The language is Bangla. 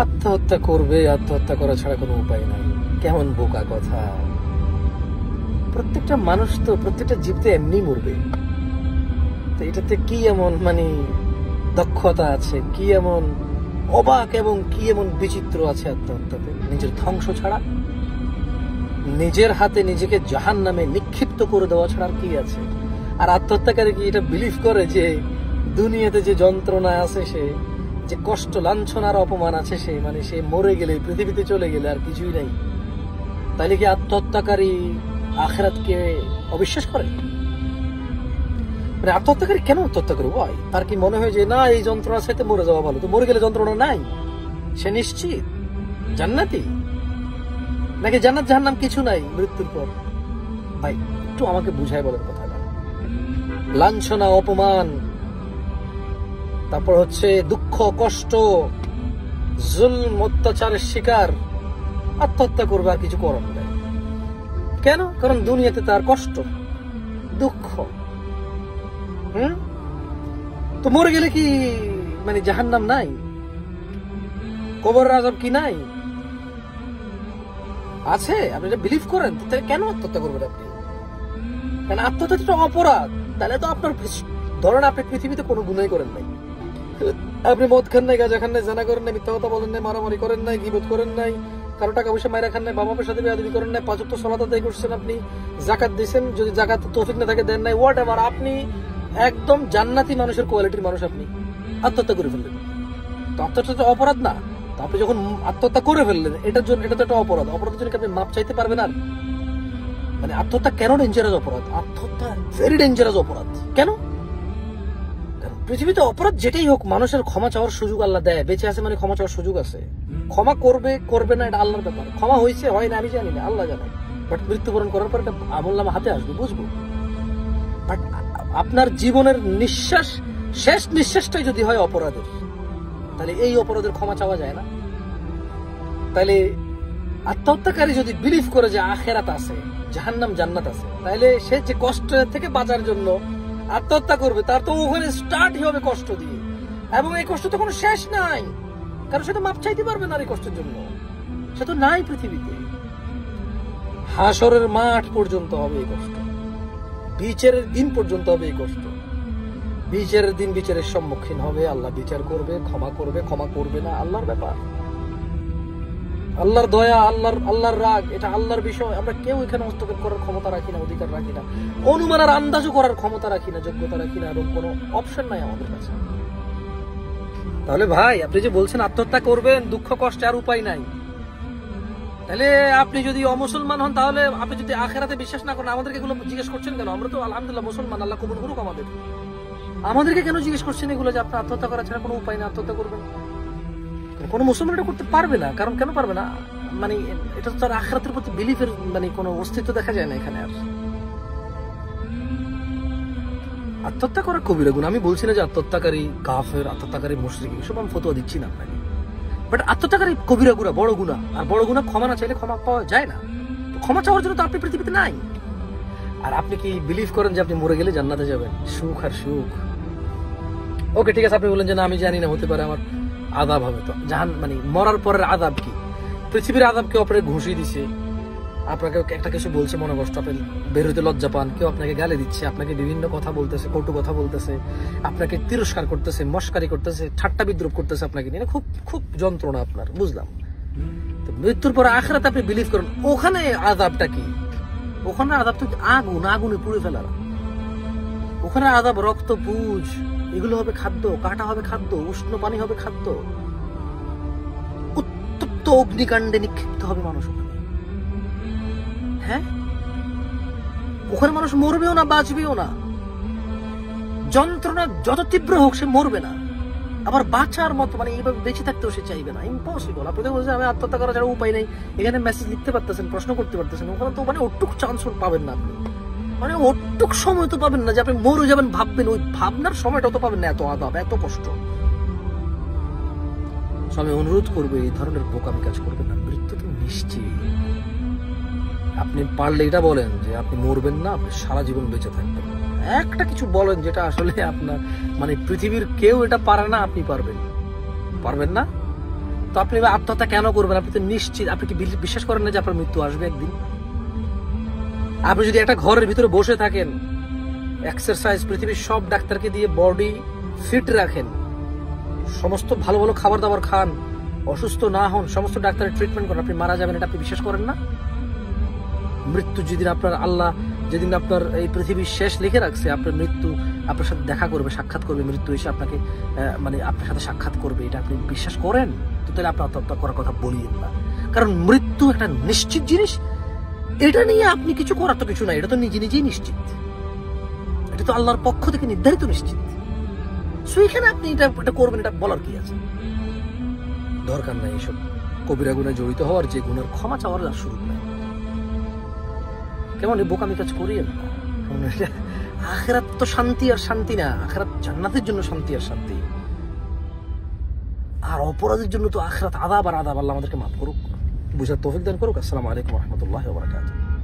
আত্মহত্যা করবে, আত্মহত্যা করা ছাড়া কোনো উপায় নাই। কেমন বোকা কথা! প্রত্যেকটা মানুষ তো, প্রত্যেকটা জীব তো এমনি মরবে। তো এটাতে কি এমন দক্ষতা আছে, কি এমন অবাক এবং কি এমন বিচিত্র আছে আত্মহত্যাতে? নিজের ধ্বংস ছাড়া, নিজের হাতে নিজেকে জাহান্নামে নিক্ষিপ্ত করে দেওয়া ছাড়া আর কি আছে? আর আত্মহত্যাকারী কি এটা বিলিভ করে যে দুনিয়াতে যে যন্ত্রণা আছে, সে যে কষ্ট, লাঞ্ছনার অপমান আছে, সে মরে গেলে, পৃথিবীতে চলে গেলে আর কিছুই নাই? তাইলে কি আত্মহত্যাকারী আখিরাতকে অবিশ্বাস করে? আত্মহত্যাকারী কেন আত্মহত্যা করবো ভাই? তার কি মনে হয় যে না, এই যন্ত্রণার সাথে মরে যাওয়া ভালো? তো মরে গেলে যন্ত্রণা নাই, সে নিশ্চিত জান্নাতি? নাকি জান্নাত জাহান্নাম কিছু নাই মৃত্যুর পর? ভাই একটু আমাকে বুঝাই বলেন কথাটা। লাঞ্ছনা, অপমান, তারপর দুঃখ, কষ্ট, জুলম, অত্যাচারের শিকার, আত্মহত্যা করবে আর কিছু করার নাই। কেন? কারণ দুনিয়াতে তার কষ্ট, দুঃখ। তো মরে গেলে কি জাহান্নাম নাই? কবরের আযাব কি নাই? আছে। আপনি এটা বিলিভ করেন, তাহলে কেন আত্মহত্যা করবেন আপনি? কারণ আত্মহত্যা অপরাধ। তাহলে তো আপনার ধরেন আপনি পৃথিবীতে কোনো গুনাই করেন নাই, আপনি মদ খান নাই, গাঁজা খান নাই, জানা করেন নাই, মিথ্যা কথা বলেন নাই, মারামারি করেন নাই, গীবত করেন নাই, কারো টাকা পয়সা মাইরা খান নাই, বাবা মায়ের সাথে বেয়াদবি করেন নাই, 5 ওয়াক্ত সালাত আদায় করছেন, আপনি জাকাত দিয়েছেন, যদি জাকাত তৌফিক না থাকে দেন নাই, হোয়াট এভার, আপনি একদম জান্নাতি মানুষের কোয়ালিটির মানুষ, আপনি আত্মহত্যা করে ফেললেন। তো আত্মহত্যা অপরাধ না? তো আপনি যখন আত্মহত্যা করে ফেললেন, এটার জন্য, এটা তো একটা অপরাধ। অপরাধের জন্য আপনি মাপ চাইতে পারবেন? আর আত্মহত্যা কেন ডেঞ্জারাস অপরাধ? আত্মহত্যা ভেরি ডেঞ্জারাস অপরাধ। কেন? পৃথিবীতে অপরাধ যেটাই হোক, মানুষের ক্ষমা চাওয়ার সুযোগ আল্লাহ দেয়। বেঁচে আছে ক্ষমা চাওয়ার সুযোগ আছে। ক্ষমা করবে করবে না এটা আল্লাহর ব্যাপার। ক্ষমা হয়েছে হয় না আমি জানি না, আল্লাহ জানে। বাট মৃত্যুবরণ করার পর একটা আমলনামা হাতে আসবে, বুঝবো। বাট আপনার জীবনের নিঃশ্বাস, শেষ নিঃশ্বাসটাই যদি হয় অপরাধের, তাহলে এই অপরাধের ক্ষমা চাওয়া যায় না? তাহলে আত্মহত্যাকারী যদি বিলিভ করে যে আখিরাত আছে, জাহান্নাম জান্নাত আছে, তাহলে সে যে কষ্ট থেকে বাঁচার জন্য আত্মহত্যা করবে, তার তো ওখানে স্টার্টই হবে কষ্ট দিয়ে। এবং এই কষ্ট তো কোনো শেষ নাই, কারণ সে তো মাপ চাইতে পারবে না এই কষ্টের জন্য। সে তো নাই পৃথিবীতে। হাসরের মাঠ পর্যন্ত হবে এই কষ্ট, বিচারের দিন পর্যন্ত হবে এই কষ্ট। বিচারের দিন বিচারের সম্মুখীন হবে, আল্লাহ বিচার করবে, ক্ষমা করবে, ক্ষমা করবে না আল্লাহর ব্যাপার। আল্লাহর দয়া, আল্লাহর রাগ, এটা আল্লাহর বিষয়। আমরা কেউ এখানে হস্তক্ষেপ করার ক্ষমতা রাখি না, অধিকার রাখি না, অনুমান আর আন্দাজও করার ক্ষমতা রাখি না, যোগ্যতা রাখি না, এবং কোনো অপশন নাই আমাদের কাছে। তাহলে ভাই আপনি যে বলছেন আত্মহত্যা করবেন, দুঃখ কষ্টে আর উপায় নাই, তাহলে আপনি যদি অমুসলমান হন, তাহলে আপনি যদি আখিরাতে বিশ্বাস না করেন, আমাদেরকে এগুলো জিজ্ঞেস করছেন কেন? আমরা তো আলহামদুলিল্লাহ মুসলমান, আল্লাহ কবুল করুক আমাদেরকে কেন জিজ্ঞেস করছেন এগুলো যে আপনার আত্মহত্যা করা ছাড়া কোনো উপায় না, আত্মহত্যা করবেন? কোনো মুসলমান এটা করতে পারবে না। কারণ কেন পারবে না? এটা তো তার আখিরাতের প্রতি বিলিফের কোনো অস্তিত্ব দেখা যায় না এখানে। আর আত্মহত্যা করা কবিরা গুনাহ। আমি বলছি না যে আত্মহত্যাকারী কাফের, আত্মহত্যাকারী মুশরিক, এসব আমি ফতোয়া দিচ্ছি না আপনাকে। বাট আত্মহত্যাকারী কবিরা গুনাহ, বড় গুনাহ। আর বড় গুনাহ ক্ষমা না চাইলে ক্ষমা পাওয়া যায় না। তো ক্ষমা চাওয়ার জন্য তো আপনি পৃথিবীতে নাই। আর আপনি কি বিলিভ করেন যে আপনি মরে গেলে জান্নাতে যাবেন? সুখ আর সুখ। ওকে ঠিক আছে, আপনি বলেন যে না আমি জানি না, হতে পারে আমার আযাব হবে। তো মরার পরের আযাব কি? পৃথিবীর আযাব কেউ আপনাকে ঘুষি দিছে, আপনাকে একটা কিছু বলছে, মনে কষ্ট, আপনি বের হইতে লজ্জা পান, কেউ আপনাকে গালি দিচ্ছে, আপনাকে বিভিন্ন কথা বলতেছে, কটু কথা বলতেছে, আপনাকে তিরস্কার করতেছে, মস্কারি করতেছে, ঠাট্টা বিদ্রুপ করতেছে আপনাকে নিয়ে, খুব খুব যন্ত্রণা আপনার, বুঝলাম। তো মৃত্যুর পরে আখিরাতে আপনি বিলিভ করেন, ওখানে আযাবটা কি? ওখানে আযাব তো আগুনে পুড়ে ফেলার। ওখানে আযাব রক্ত, পুজ, এগুলো হবে খাদ্য, কাটা হবে খাদ্য, উষ্ণ পানি হবে খাদ্য, উত্তপ্ত অগ্নিকাণ্ডে নিক্ষিপ্ত হবে মানুষ ওখানে। হ্যাঁ, ওখানে মানুষ মরবেও না, বাঁচবেও না। যন্ত্রণা যত তীব্র হোক সে মরবে না, আবার বাঁচার মতো এইভাবে বেঁচে থাকতেও সে চাইবে না। ইম্পসিবল। আপনি তো বলছেন আমি আত্মহত্যা করা ছাড়া উপায় নেই, এখানে মেসেজ লিখতে পারতেছেন, প্রশ্ন করতে পারতেছেন, ওখানে তো ওটুক চান্স পাবেন না আপনি। ওটুক সময় তো পাবেন না যে আপনি মরে যাবেন ভাববেন, ওই ভাবনার সময়টা তো পাবেন না। এত আযাব, এত কষ্ট। আমি অনুরোধ করবো এই ধরনের বোকামি কাজ করবেন না। মৃত্যু তো নিশ্চিত। আপনি পারলে এটা বলেন যে আপনি মরবেন না, আপনি সারা জীবন বেঁচে থাকবেন। একটা কিছু বলেন যেটা আসলে আপনার পৃথিবীর কেউ এটা পারে না, আপনি পারবেন না। তো আপনি আত্মহত্যা কেন করবেন? আপনি তো নিশ্চিত, আপনি কি বিশ্বাস করেন না যে আপনার মৃত্যু আসবে একদিন? আপনি যদি একটা ঘরের ভিতরে বসে থাকেন, এক্সারসাইজ, পৃথিবীর সব ডাক্তারকে দিয়ে বডি ফিট রাখেন, সমস্ত ভালো ভালো খাবার দাবার খান, অসুস্থ না হন, সমস্ত ডাক্তারের ট্রিটমেন্ট করেন, আপনি মারা যাবেন, এটা আপনি বিশ্বাস করেন না? মৃত্যু যেদিন আপনার আল্লাহ, যেদিন আপনার এই পৃথিবীর শেষ লিখে রাখছে, আপনার মৃত্যু আপনার সাথে দেখা করবে, সাক্ষাৎ করবে, মৃত্যু এসে আপনাকে মানে আপনার সাথে সাক্ষাৎ করবে, এটা আপনি বিশ্বাস করেন? তো তাহলে আপনি আত্মহত্যা করার কথা বলিয়েন না। কারণ মৃত্যু একটা নিশ্চিত জিনিস, এটা নিয়ে আপনি কিছু করার তো কিছু নাই, এটা তো নিজে নিজেই নিশ্চিত, এটা তো আল্লাহর পক্ষ থেকে নির্ধারিত নিশ্চিত। সো এখানে আপনি এটা করবেন, এটা বলার কি আছে? দরকার নাই এইসব কবিরা গুনায় জড়িত হওয়ার, যে গুনার ক্ষমা চাওয়ার আর সুযোগ নাই। কেমন এই বোকামি কাজ করিয়েন না। আখিরাত তো শান্তি আর শান্তি না, আখিরাত জান্নাতের জন্য শান্তি আর শান্তি, আর অপরাধের জন্য তো আখিরাত আযাব আর আযাব। আল্লাহ আমাদেরকে মাফ করুক, বুঝার তৌফিক দান করুক। আসসালামু আলাইকুম ওয়া রাহমাতুল্লাহি ওয়া বারাকাতুহু।